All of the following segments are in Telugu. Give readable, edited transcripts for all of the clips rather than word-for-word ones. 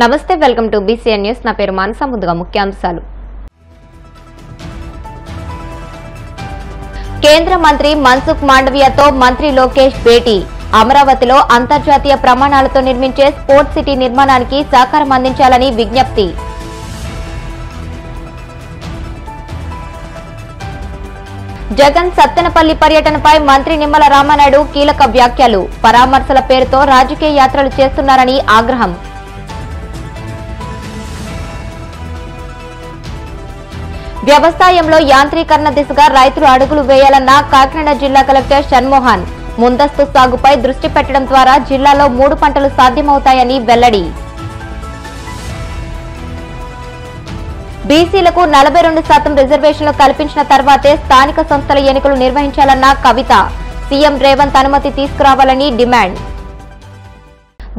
నమస్తే, వెల్కమ్ టు బీసీఎన్ న్యూస్. నా పేరు మానస. ముందుగా ముఖ్యాంశాలు. కేంద్ర మంత్రి మన్సుఖ్ మాండవియాతో మంత్రి లోకేష్ భేటీ. అమరావతిలో అంతర్జాతీయ ప్రమాణాలతో నిర్మించే స్పోర్ట్స్ సిటీ నిర్మాణానికి సహకారం అందించాలని విజ్ఞప్తి. జగన్ సత్తెనపల్లి పర్యటనపై మంత్రి నిమ్మల రామానాయుడు కీలక వ్యాఖ్యలు. పరామర్శల పేరుతో రాజకీయ యాత్రలు చేస్తున్నారని ఆగ్రహం. వ్యవసాయంలో యాంత్రీకరణ దిశగా రైతులు అడుగులు వేయాలన్న కాకినాడ జిల్లా కలెక్టర్ షణ్మోహన్. ముందస్తు సాగుపై దృష్టి పెట్టడం ద్వారా జిల్లాలో 3 పంటలు సాధ్యమవుతాయని వెల్లడి. బీసీలకు 42% రిజర్వేషన్లు కల్పించిన తర్వాతే స్థానిక సంస్థల ఎన్నికలు నిర్వహించాలన్న కవిత. సీఎం రేవంత్ అనుమతి తీసుకురావాలని డిమాండ్.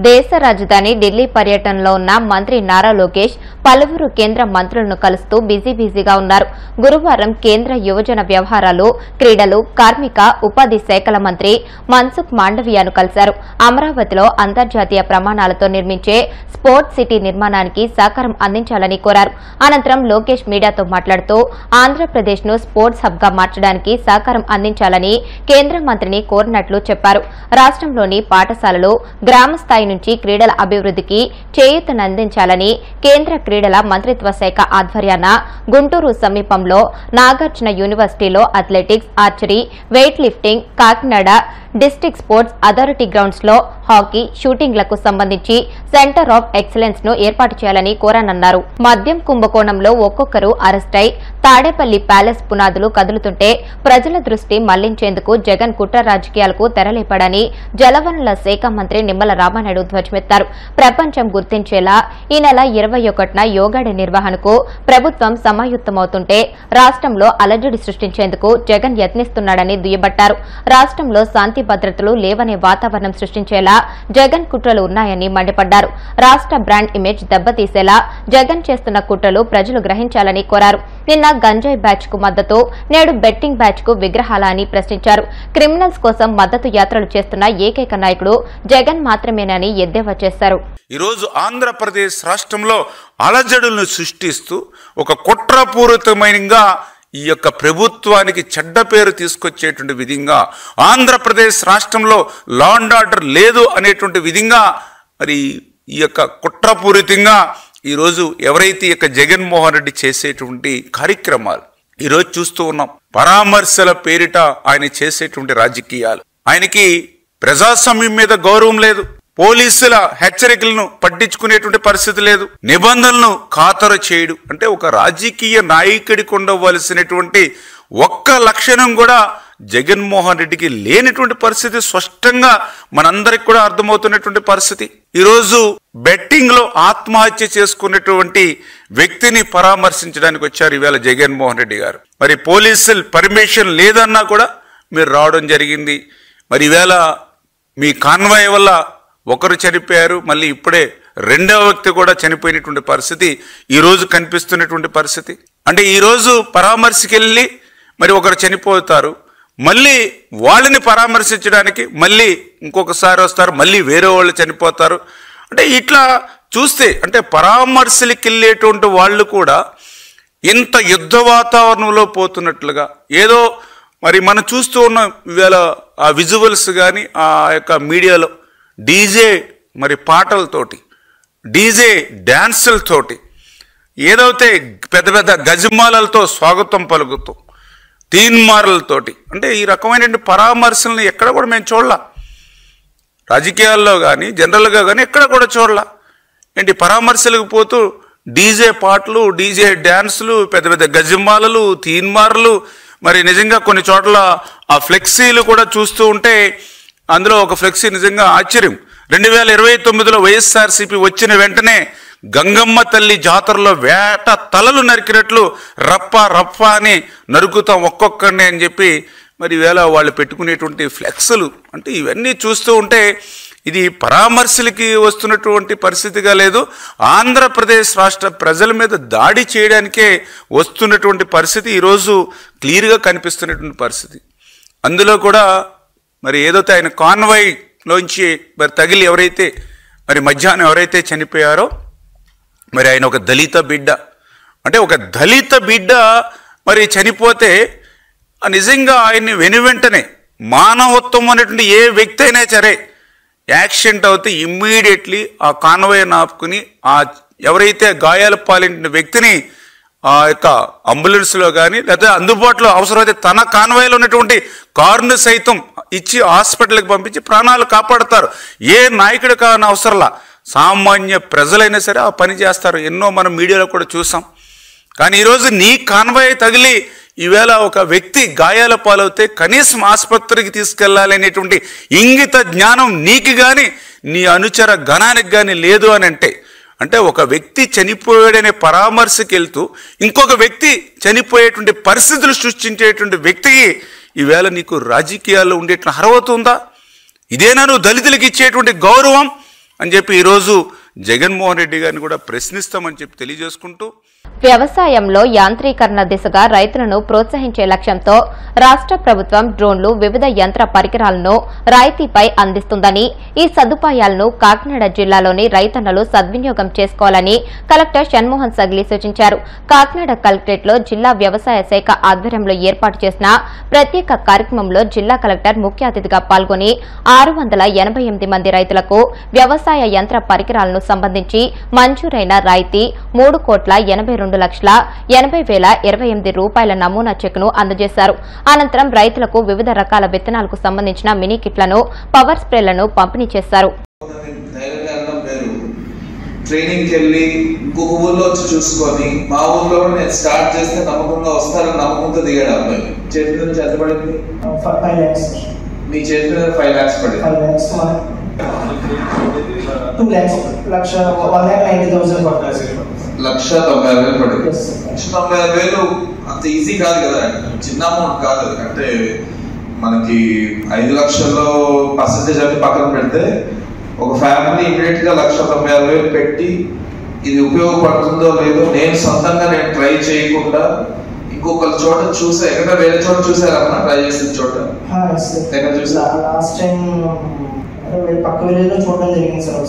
దేశ రాజధాని ఢిల్లీ పర్యటనలో ఉన్న మంత్రి నారా లోకేష్ పలువురు కేంద్ర మంత్రులను కలుస్తూ బిజీగా ఉన్నారు. గురువారం కేంద్ర యువజన వ్యవహారాలు, క్రీడలు, కార్మిక, ఉపాధి శాఖల మంత్రి మన్సుఖ్ మాండవియాను కలిశారు. అమరావతిలో అంతర్జాతీయ ప్రమాణాలతో నిర్మించే స్పోర్ట్స్ సిటీ నిర్మాణానికి సహకారం అందించాలని కోరారు. అనంతరం లోకేష్ మీడియాతో మాట్లాడుతూ ఆంధ్రప్రదేశ్ ను స్పోర్ట్స్ హబ్ గా మార్చడానికి సహకారం అందించాలని కేంద్ర మంత్రిని కోరినట్లు చెప్పారు. రాష్ట్రంలోని పాఠశాలలు, గ్రామ స్థాయి నుంచి క్రీడల అభివృద్ధికి చేయూతనందించాలని కేంద్ర క్రీడల మంత్రిత్వ శాఖ ఆధ్వర్యాన గుంటూరు సమీపంలో నాగార్జున యూనివర్సిటీలో athletics, archery, weight lifting, Kakinada district sports authority grounds లో హాకీ, షూటింగ్లకు సంబంధించి సెంటర్ ఆఫ్ ఎక్సలెన్స్ ను ఏర్పాటు చేయాలని కోరానన్నారు. మద్యం కుంభకోణంలో ఒక్కొక్కరు అరెస్టై తాడేపల్లి ప్యాలెస్ పునాదులు కదులుతుంటే ప్రజల దృష్టి మళ్లించేందుకు జగన్ కుట్ర రాజకీయాలకు తెరలేపాడని జలవనరుల శాఖ మంత్రి నిమ్మల రామానాయుడు ధ్వజమెత్తారు. ప్రపంచం గుర్తించేలా ఈ నెల 21న యోగా డే నిర్వహణకు ప్రభుత్వం సమాయుత్తమవుతుంటే రాష్ట్రంలో అలజడి సృష్టించేందుకు జగన్ యత్నిస్తున్నాడని దుయ్యబట్టారు. రాష్ట్రంలో శాంతి భద్రతలు లేవనే వాతావరణం సృష్టించేలా జగన్ కుట్రలు ఉన్నాయని మండిపడ్డారు. రాష్ట్ర బ్రాండ్ ఇమేజ్ దెబ్బతీసేలా జగన్ చేస్తున్న కుట్రలు ప్రజలు గ్రహించాలని కోరారు. నిన్న గంజాయి బ్యాచ్ కు మద్దతు, నేడు బెట్టింగ్ బ్యాచ్ కు విగ్రహాల అని ప్రశ్నించారు. క్రిమినల్స్ కోసం మద్దతు యాత్రలు చేస్తున్న ఏకైక నాయకుడు జగన్ మాత్రమేనని ఎద్దేవా చేశారు. ఈరోజు ఆంధ్రప్రదేశ్ రాష్ట్రంలో అలజడులను సృష్టిస్తూ ఒక కుట్రపూరితమైనగా ఈ యొక్క ప్రభుత్వానికి చెడ్డ పేరు తీసుకొచ్చేటువంటి విధంగా, ఆంధ్రప్రదేశ్ రాష్ట్రంలో లా అండ్ ఆర్డర్ లేదు అనేటువంటి విధంగా మరి ఈ యొక్క కుట్రపూరితంగా ఈరోజు ఎవరైతే ఈ యొక్క జగన్మోహన్ రెడ్డి చేసేటువంటి కార్యక్రమాలు ఈరోజు చూస్తూ ఉన్నాం. పరామర్శల పేరిట ఆయన చేసేటువంటి రాజకీయాలు, ఆయనకి ప్రజాస్వామ్యం మీద గౌరవం లేదు, పోలీసుల హెచ్చరికలను పట్టించుకునేటువంటి పరిస్థితి లేదు, నిబంధనలను ఖాతరు చేయడు. అంటే ఒక రాజకీయ నాయకుడికి ఉండవలసినటువంటి ఒక్క లక్షణం కూడా జగన్మోహన్ రెడ్డికి లేనటువంటి పరిస్థితి స్పష్టంగా మనందరికి కూడా అర్థమవుతున్నటువంటి పరిస్థితి. ఈరోజు బెట్టింగ్ లో ఆత్మహత్య చేసుకున్నటువంటి వ్యక్తిని పరామర్శించడానికి వచ్చారు ఈవేళ జగన్మోహన్ రెడ్డి గారు. మరి పోలీసులు పర్మిషన్ లేదన్నా కూడా మీరు రావడం జరిగింది. మరి ఈవేళ మీ కాన్వాయ్ వల్ల ఒకరు చనిపోయారు, మళ్ళీ ఇప్పుడే రెండవ వ్యక్తి కూడా చనిపోయినటువంటి పరిస్థితి ఈరోజు కనిపిస్తున్నటువంటి పరిస్థితి. అంటే ఈరోజు పరామర్శకి వెళ్ళి మరి ఒకరు చనిపోతారు, మళ్ళీ వాళ్ళని పరామర్శించడానికి మళ్ళీ ఇంకొకసారి వస్తారు, మళ్ళీ వేరే వాళ్ళు చనిపోతారు. అంటే ఇట్లా చూస్తే అంటే పరామర్శలకి వెళ్ళేటువంటి వాళ్ళు కూడా ఇంత యుద్ధ వాతావరణంలో పోతున్నట్లుగా ఏదో మరి మనం చూస్తూ ఉన్నాం. ఇవాళ ఆ విజువల్స్ కానీ ఆ యొక్క మీడియాలో డీజే మరి పాటలతోటి, డీజే డ్యాన్సులతోటి, ఏదైతే పెద్ద పెద్ద గజమాలతో స్వాగతం పలుకుతూ, తీన్మార్లతోటి, అంటే ఈ రకమైన పరామర్శలను ఎక్కడ కూడా మేము చూడలా. రాజకీయాల్లో కానీ జనరల్గా కానీ ఎక్కడ కూడా చూడలా. ఏంటి పరామర్శలకు పోతూ డీజే పాటలు, డీజే డ్యాన్సులు, పెద్ద పెద్ద గజమాలలు, తీన్మార్లు, మరి నిజంగా కొన్ని చోట్ల ఆ ఫ్లెక్సీలు కూడా చూస్తూ ఉంటే అందులో ఒక ఫ్లెక్సీ నిజంగా ఆశ్చర్యం. 2029లో వైఎస్ఆర్సీపీ వచ్చిన వెంటనే గంగమ్మ తల్లి జాతరలో వేట తలలు నరికినట్లు రప్ప అని నరుకుతాం ఒక్కొక్కడిని అని చెప్పి మరి వేళ వాళ్ళు పెట్టుకునేటువంటి ఫ్లెక్స్లు. అంటే ఇవన్నీ చూస్తూ ఉంటే ఇది పరామర్శలకి వస్తున్నటువంటి పరిస్థితిగా లేదు, ఆంధ్రప్రదేశ్ రాష్ట్ర ప్రజల మీద దాడి చేయడానికే వస్తున్నటువంటి పరిస్థితి ఈరోజు క్లియర్గా కనిపిస్తున్నటువంటి పరిస్థితి. అందులో కూడా మరి ఏదైతే ఆయన కాన్వాయ్ లోంచి మరి తగిలి ఎవరైతే మరి మధ్యాహ్నం ఎవరైతే చనిపోయారో మరి ఆయన ఒక దళిత బిడ్డ, అంటే ఒక దళిత బిడ్డ మరి చనిపోతే నిజంగా ఆయన్ని వెనువెంటనే మానవత్వం అనేటువంటి ఏ వ్యక్తి అయినా సరే యాక్సిడెంట్ అవుతే ఇమ్మీడియట్లీ ఆ కాన్వాయ్ని ఆపుకుని ఆ ఎవరైతే గాయాలు పాలిన వ్యక్తిని ఆ యొక్క అంబులెన్స్లో కానీ లేదా అందుబాటులో అవసరమైతే తన కాన్వాయ్లో ఉన్నటువంటి కారును సైతం ఇచ్చి హాస్పిటల్కి పంపించి ప్రాణాలు కాపాడుతారు. ఏ నాయకుడు కాని అవసరంలా సామాన్య ప్రజలైనా సరే ఆ పని చేస్తారు. ఎన్నో మనం మీడియాలో కూడా చూసాం. కానీ ఈరోజు నీ కాన్వాయ్ తగిలి ఈవేళ ఒక వ్యక్తి గాయాల పాలవుతే కనీసం ఆసుపత్రికి తీసుకెళ్లాలనేటువంటి ఇంగిత జ్ఞానం నీకు కానీ నీ అనుచర గణానికి కానీ లేదు అని అంటే ఒక వ్యక్తి చనిపోయాడనే పరామర్శకి వెళ్తూ ఇంకొక వ్యక్తి చనిపోయేటువంటి పరిస్థితులు సృష్టించేటువంటి వ్యక్తికి ఈవేళ నీకు రాజకీయాల్లో ఉండేటువంటి అర్హత ఉందా? ఇదేనా నువ్వు దళితులకు ఇచ్చేటువంటి గౌరవం అని చెప్పి ఈరోజు జగన్మోహన్ రెడ్డి గారిని కూడా ప్రశ్నిస్తామని చెప్పి తెలియజేసుకుంటూ, వ్యవసాయంలో యాంత్రీకరణ దిశగా రైతులను ప్రోత్సహించే లక్ష్యంతో రాష్ట్ర ప్రభుత్వం డ్రోన్లు, వివిధ యంత్ర పరికరాలను రాయితీపై అందిస్తుందని, ఈ సదుపాయాలను కాకినాడ జిల్లాలోని రైతన్నలు సద్వినియోగం చేసుకోవాలని కలెక్టర్ షణ్మోహన్ సగిలి సూచించారు. కాకినాడ కలెక్టరేట్లో జిల్లా వ్యవసాయ శాఖ ఆధ్వర్యంలో ఏర్పాటు చేసిన ప్రత్యేక కార్యక్రమంలో జిల్లా కలెక్టర్ ముఖ్య అతిథిగా పాల్గొని 688 మంది రైతులకు వ్యవసాయ యంత్ర పరికరాలను సంబంధించి మంజూరైన రాయితీ 3,82,80,028 రూపాయల నమూనా చెక్కును అందజేశారు. అనంతరం రైతులకు వివిధ రకాల విత్తనాలకు సంబంధించిన మినీ కిట్లను, పవర్ స్ప్రేలను పంపిణీ చేశారు. ట్రైనింగ్కి వెళ్ళి ఇంకొక ఊర్లో వచ్చి చూసుకొని మా ఊర్లో నేను స్టార్ట్ చేస్తే నమ్మకంగా వస్తారని నమ్మకంతో దిగాడు అబ్బాయి. చేతి నుంచి ఎంత పడింది? 5 lakhs. మీ చేతి మీద 5 lakhs పడింది. 5 lakhs. 2 lakhs. 1,90,000 పడింది. 1,90,000 పడింది. 1,90,000 అంత ఈజీ కాదు కదా, చిన్న అమౌంట్ కాదు. అంటే మనకి 5 లక్షల్లో పర్సెంటేజ్ అన్ని పక్కన పెడితే ఒక ఫ్యామిలీ ఇమీడియట్ గా 1,90,000 పెట్టి ఇది ఉపయోగపడుతుందో లేదో నేను సొంతంగా ట్రై చేయకుండా ఇంకొకరి చోట చూసా, ఎక్కడ వేరే చోట చూసారమ్మా ట్రై చేసిన చోట? ఎక్కడ చూసా? లాస్ట్ టైం పక్క విలేజ్ లో చూడడం జరిగింది సార్.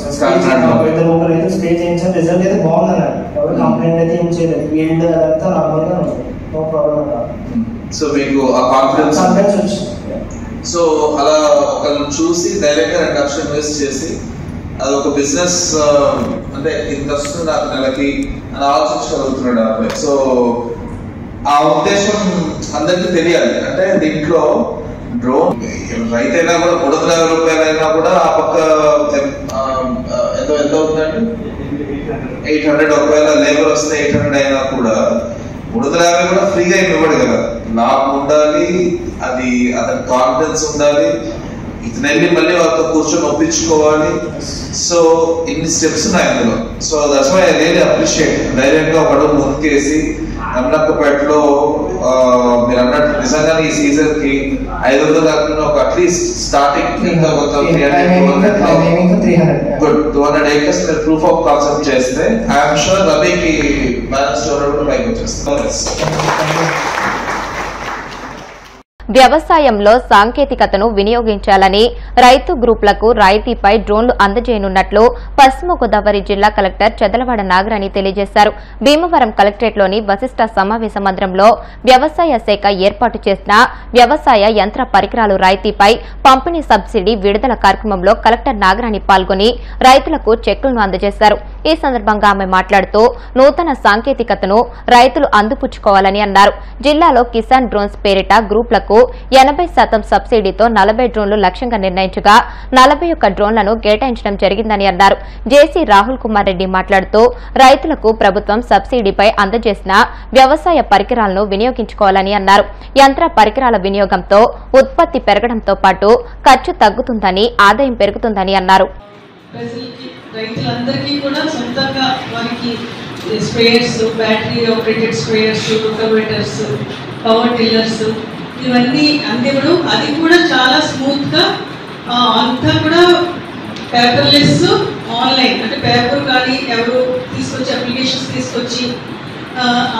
స్ప్రే చేయించారు, రిజల్ట్ అయితే బాగుందన్నారు. ఎవరు కంప్లైంట్ అయితే ఏం చేయలేదు. ఫీల్డ్ అదంతా నార్మల్ గా నో ప్రాబ్లం. సో మీకు ఆ కాన్ఫిడెన్స్ వచ్చింది. సో అలా ఒకరిని చూసి ధైర్యంగా 2 లక్షలు ఇన్వెస్ట్ చేసి అది ఒక బిజినెస్ అంటే ఇంత వస్తుంది నాకు నెలకి అని ఆలోచించగలుగుతున్నాడు అబ్బాయి. సో ఆ ఉద్దేశం అందరికీ తెలియాలి. అంటే దీంట్లో డ్రోన్ రైతు అయినా కూడా 350 రూపాయలు అయినా కూడా ఆ పక్క ఎంత అవుతుందండి? 800. ఒకవేళ లేబర్ వస్తే 800 అయినా కూడా 350 కూడా ఫ్రీగా ఇవ్వడు కదా. లాభం ఉండాలి, అది అతని కాన్ఫిడెన్స్ ఉండాలి, ఇతను వెళ్ళి మళ్ళీ వాళ్ళతో కూర్చొని ఒప్పించుకోవాలి. సో ఇన్ని స్టెప్స్ ఉన్నాయి అందులో. So that's why I really appreciate. ధైర్యంగా ఒకడు ముందుకేసి నమ్మకపేటలో మీరు అన్నట్టు నిజంగానే ఈ సీజన్ కి 500 కాకుండా ఒక at least starting 200 acres proof of concept చేస్తే ఐఎమ్ షూర్ రబీకి బ్యాలెన్స్ కూడా పైకి వచ్చేస్తాం. వ్యవసాయంలో సాంకేతికతను వినియోగించాలని రైతు గ్రూపులకు రాయితీపై డ్రోన్లు అందజేయనున్నట్లు పశ్చిమ గోదావరి జిల్లా కలెక్టర్ చెదలవాడ నాగరాణి తెలియజేశారు. భీమవరం కలెక్టరేట్లోని వశిష్ట సమావేశ మందిరంలో వ్యవసాయ శాఖ ఏర్పాటు చేసిన వ్యవసాయ యంత్ర పరికరాలు రాయితీపై పంపిణీ సబ్సిడీ విడుదల కార్యక్రమంలో కలెక్టర్ నాగరాణి పాల్గొని రైతులకు చెక్కులను అందజేశారు. ఈ సందర్భంగా ఆమె మాట్లాడుతూ నూతన సాంకేతికతను రైతులు అందిపుచ్చుకోవాలని అన్నారు. జిల్లాలో కిసాన్ డ్రోన్స్ పేరిట గ్రూపులకు 80% సబ్సిడీతో 40 డ్రోన్లు లక్ష్యంగా నిర్ణయించగా 41 డ్రోన్లను కేటాయించడం జరిగిందని అన్నారు. జేసీ రాహుల్ కుమార్ రెడ్డి మాట్లాడుతూ రైతులకు ప్రభుత్వం సబ్సిడీపై అందజేసిన వ్యవసాయ పరికరాలను వినియోగించుకోవాలని అన్నారు. యంత్ర పరికరాల వినియోగంతో ఉత్పత్తి పెరగడంతో పాటు ఖర్చు తగ్గుతుందని, ఆదాయం పెరుగుతుందని అన్నారు. రైతులందరికీ కూడా సొంతంగా వారికి sprayers, battery operated sprayers, rotavators, power tillers ఇవన్నీ అందివ్వడం, అది కూడా చాలా స్మూత్గా అంతా కూడా పేపర్లెస్ ఆన్లైన్. అంటే పేపర్ కానీ ఎవరు తీసుకొచ్చి అప్లికేషన్స్ తీసుకొచ్చి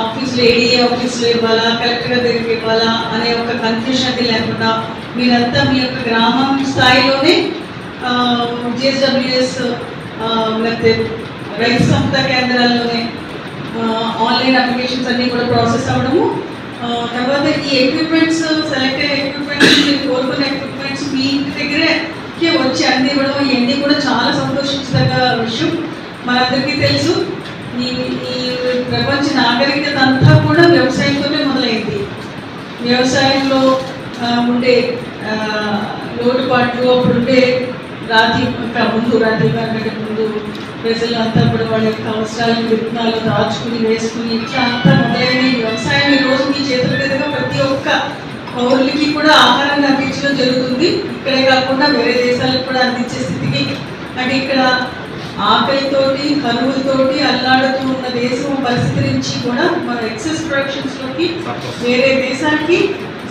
ఆఫీస్లో ఏడీఏ ఆఫీస్లో ఇవ్వాలా, కలెక్టర్ గారి దగ్గరికి ఇవ్వాలా అనే ఒక కన్ఫ్యూషన్ అది లేకుండా మీరంతా మీ యొక్క గ్రామం స్థాయిలోనే జిఎస్డబ్ల్యూఎస్ లేకపోతే రైతు సంపద కేంద్రాల్లోనే ఆన్లైన్ అప్లికేషన్స్ అన్నీ కూడా ప్రాసెస్ అవ్వడము, తర్వాత ఈ ఎక్విప్మెంట్స్ సెలెక్ట్ అయిన ఎక్విప్మెంట్స్ మీరు కోరుకున్న ఎక్విప్మెంట్స్ మీ ఇంటి దగ్గరే వచ్చి అందివ్వడం, ఇవన్నీ కూడా చాలా సంతోషించదగ్గ విషయం. మనందరికీ తెలుసు ఈ ప్రపంచ నాగరికత అంతా కూడా వ్యవసాయంతోనే మొదలైంది. వ్యవసాయంలో ఉండే లోటుపాట్లు, అప్పుడుండే రాజీవ్ ముందు ప్రజలు అంతా కూడా వాళ్ళ యొక్క అవసరాలను విత్తనాలు దాచుకుని వేసుకుని ఇట్లా అంతా మొదలైన వ్యవసాయం ఈరోజు మీ చేతుల మీదుగా ప్రతి ఒక్క పౌరులకి కూడా ఆహారాన్ని అందించడం జరుగుతుంది. ఇక్కడే కాకుండా వేరే దేశాలకు కూడా అందించే స్థితికి, అంటే ఇక్కడ ఆకలితోటి కరువులతోటి అల్లాడుతూ ఉన్న దేశం పరిస్థితి నుంచి కూడా మన ఎక్సెస్ ప్రొడక్షన్స్లోకి వేరే దేశానికి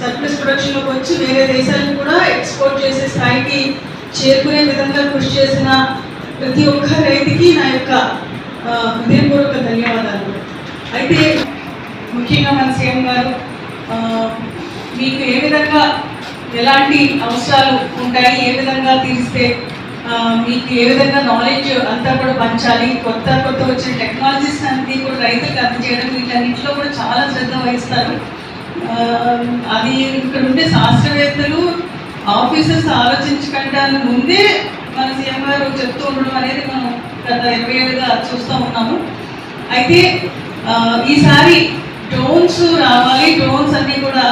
సర్ప్లస్ ప్రొడక్షన్లోకి వచ్చి వేరే దేశాలకు కూడా ఎక్స్పోర్ట్ చేసే స్థాయికి చేరుకునే విధంగా కృషి చేసిన ప్రతి ఒక్క రైతుకి నా యొక్క హృదయపూర్వక ధన్యవాదాలు. అయితే ముఖ్యంగా మన సీఎం గారు మీకు ఏ విధంగా ఎలాంటి అవసరాలు ఉంటాయి, ఏ విధంగా తీరిస్తే మీకు ఏ విధంగా నాలెడ్జ్ అంతా కూడా పంచాలి, కొత్త వచ్చిన టెక్నాలజీస్ అన్నీ కూడా రైతులకు అందజేయడం, వీటన్నింటిలో కూడా చాలా శ్రద్ధ వహిస్తారు. అది ఇక్కడ ఉండే శాస్త్రవేత్తలు ఆఫీసర్స్ ఆలోచించకుండా ముందే మన సీఎం గారు చెప్తూ ఉండడం అనేది మనం గత 20 ఏళ్ళుగా చూస్తూ ఉన్నాము. అయితే ఈసారి డ్రోన్స్ రావాలి, డ్రోన్స్ అన్నీ కూడా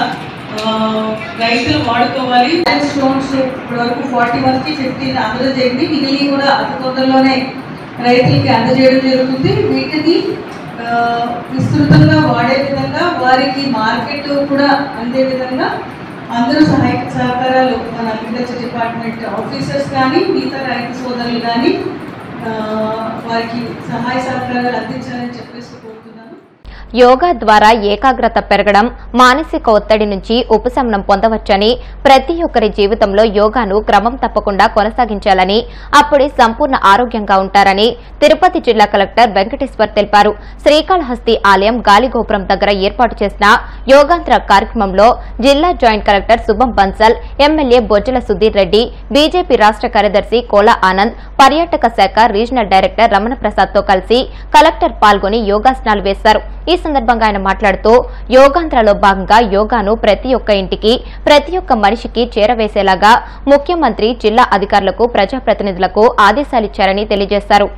రైతులు వాడుకోవాలి. డ్రోన్స్ ఇప్పటివరకు 40 వరకు 15 అందజేయండి, మిగిలిన కూడా అతి తొందరలోనే రైతులకి అందజేయడం జరుగుతుంది. వీటిని విస్తృతంగా వాడే విధంగా, వారికి మార్కెట్ కూడా అందే విధంగా అందరూ సహకారాలు మన అగ్రికల్చర్ డిపార్ట్మెంట్ ఆఫీసర్స్ కానీ మిగతా రైతు సోదరులు కానీ వారికి సహాయ సహకారాలు అందించాలని చెప్పేసి కోరుతున్నాను. యోగా ద్వారా ఏకాగ్రత పెరగడం, మానసిక ఒత్తిడి నుంచి ఉపశమనం పొందవచ్చని, ప్రతి ఒక్కరి జీవితంలో యోగాను క్రమం తప్పకుండా కొనసాగించాలని, అప్పుడే సంపూర్ణ ఆరోగ్యంగా ఉంటారని తిరుపతి జిల్లా కలెక్టర్ వెంకటేశ్వర్ తెలిపారు. శ్రీకాళహస్తి ఆలయం గాలిగోపురం దగ్గర ఏర్పాటు చేసిన యోగాంధ్ర కార్యక్రమంలో జిల్లా జాయింట్ కలెక్టర్ శుభం బన్సల్, ఎమ్మెల్యే బొజ్జల సుధీర్ రెడ్డి, బీజేపీ రాష్ట్ర కార్యదర్శి కోలా ఆనంద్, పర్యాటక శాఖ రీజనల్ డైరెక్టర్ రమణ ప్రసాద్ తో కలిసి కలెక్టర్ పాల్గొని యోగాసనాలు వేశారు. ఈ సందర్భంగా ఆయన మాట్లాడుతూ యోగాంధ్రలో భాగంగా యోగాను ప్రతి ఒక్క ఇంటికి, ప్రతి ఒక్క మనిషికి చేరవేసేలాగా ముఖ్యమంత్రి జిల్లా అధికారులకు, ప్రజాప్రతినిధులకు ఆదేశాలిచ్చారని తెలియజేశారు.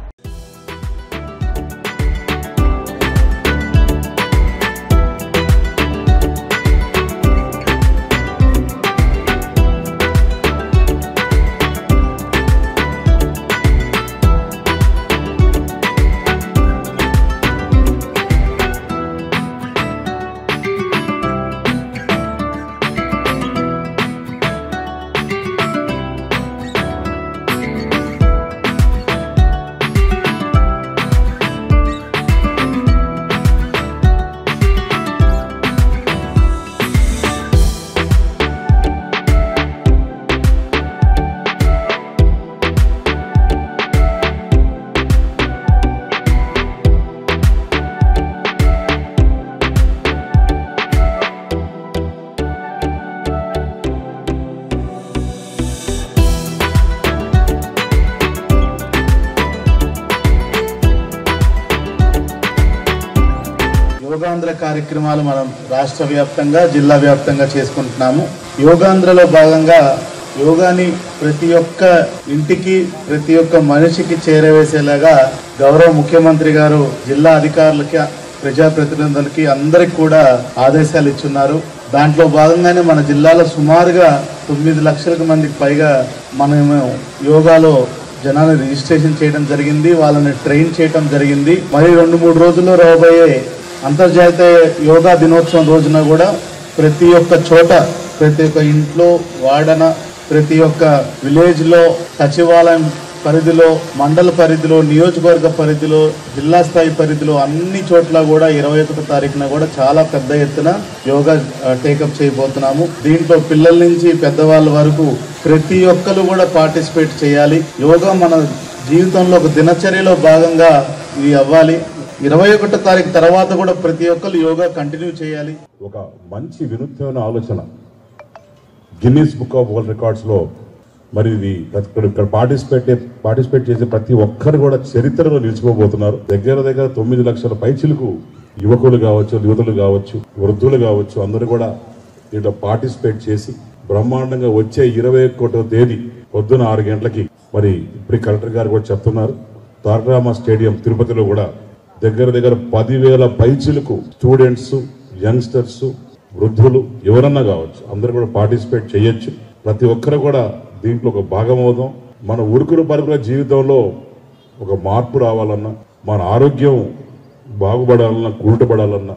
యోగాంధ్ర కార్యక్రమాలు మనం రాష్ట్ర వ్యాప్తంగా, జిల్లా వ్యాప్తంగా చేసుకుంటున్నాము. యోగాంధ్రలో భాగంగా యోగాని ప్రతి ఒక్క ఇంటికి, ప్రతి ఒక్క మనిషికి చేరవేసేలాగా గౌరవ ముఖ్యమంత్రి గారు జిల్లా అధికారులకి, ప్రజాప్రతినిధులకి అందరికి కూడా ఆదేశాలు ఇచ్చున్నారు. దాంట్లో భాగంగానే మన జిల్లాలో సుమారుగా 9 లక్షల మందికి పైగా మనము యోగాలో జనాన్ని రిజిస్ట్రేషన్ చేయడం జరిగింది, వాళ్ళని ట్రైన్ చేయడం జరిగింది. మరి 2-3 రోజుల్లో రాబోయే అంతర్జాతీయ యోగా దినోత్సవం రోజున కూడా ప్రతి ఒక్క చోట, ప్రతి ఒక్క ఇంట్లో, వాడన, ప్రతి ఒక్క విలేజ్లో, సచివాలయం పరిధిలో, మండల పరిధిలో, నియోజకవర్గ పరిధిలో, జిల్లా స్థాయి పరిధిలో అన్ని చోట్ల కూడా 21వ తారీఖున కూడా చాలా పెద్ద ఎత్తున యోగా టేకప్ చేయబోతున్నాము. దీంట్లో పిల్లల నుంచి పెద్దవాళ్ళ వరకు ప్రతి ఒక్కరు కూడా పార్టిసిపేట్ చేయాలి. యోగా మన జీవితంలో ఒక దినచర్యలో భాగంగా ఇది అవ్వాలి. 21వ తారీఖు తర్వాత కూడా ప్రతి ఒక్కరు యోగా కంటిన్యూ చేయాలి. ఒక మంచి వినూత్నమైన ఆలోచన గిన్నీస్ బుక్ ఆఫ్ వరల్డ్ రికార్డ్స్లో మరి ఇది ఇక్కడ పార్టిసిపేట్ చేసే ప్రతి ఒక్కరు కూడా చరిత్రలో నిలిచిపోబోతున్నారు. దగ్గర 9 లక్షల పైచిలకు యువకులు కావచ్చు, యువతులు కావచ్చు, వృద్ధులు కావచ్చు, అందరూ కూడా దీంట్లో పార్టిసిపేట్ చేసి బ్రహ్మాండంగా వచ్చే 21వ తేదీ పొద్దున 6 గంటలకి మరి ఇప్పుడు కలెక్టర్ గారు కూడా చెప్తున్నారు, తారకరామ స్టేడియం తిరుపతిలో కూడా దగ్గర 10,000 పైచిలకు స్టూడెంట్స్, యంగ్స్టర్స్, వృద్ధులు ఎవరన్నా కావచ్చు అందరూ కూడా పార్టిసిపేట్ చేయొచ్చు. ప్రతి ఒక్కరు కూడా దీంట్లో ఒక భాగం అవుదాం. మన ఉరుకుల పరుగుల జీవితంలో ఒక మార్పు రావాలన్నా, మన ఆరోగ్యం బాగుపడాలన్నా, కూటపడాలన్నా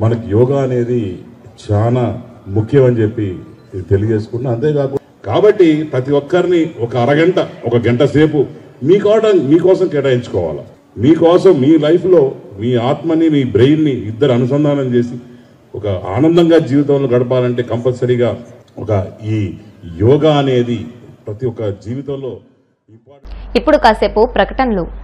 మనకి యోగా అనేది చాలా ముఖ్యం అని చెప్పి ఇది తెలియజేసుకున్నా. అంతేకాకుండా కాబట్టి ప్రతి ఒక్కరిని ఒక అరగంట, ఒక గంట సేపు మీకోసం కేటాయించుకోవాలి. మీకోసం మీ లైఫ్లో మీ ఆత్మని, మీ బ్రెయిన్ని ఇద్దరు అనుసంధానం చేసి ఒక ఆనందంగా జీవితంలో గడపాలంటే కంపల్సరీగా ఈ యోగా అనేది ప్రతి ఒక్క జీవితంలో ఇప్పుడు కాసేపు ప్రకటనలు.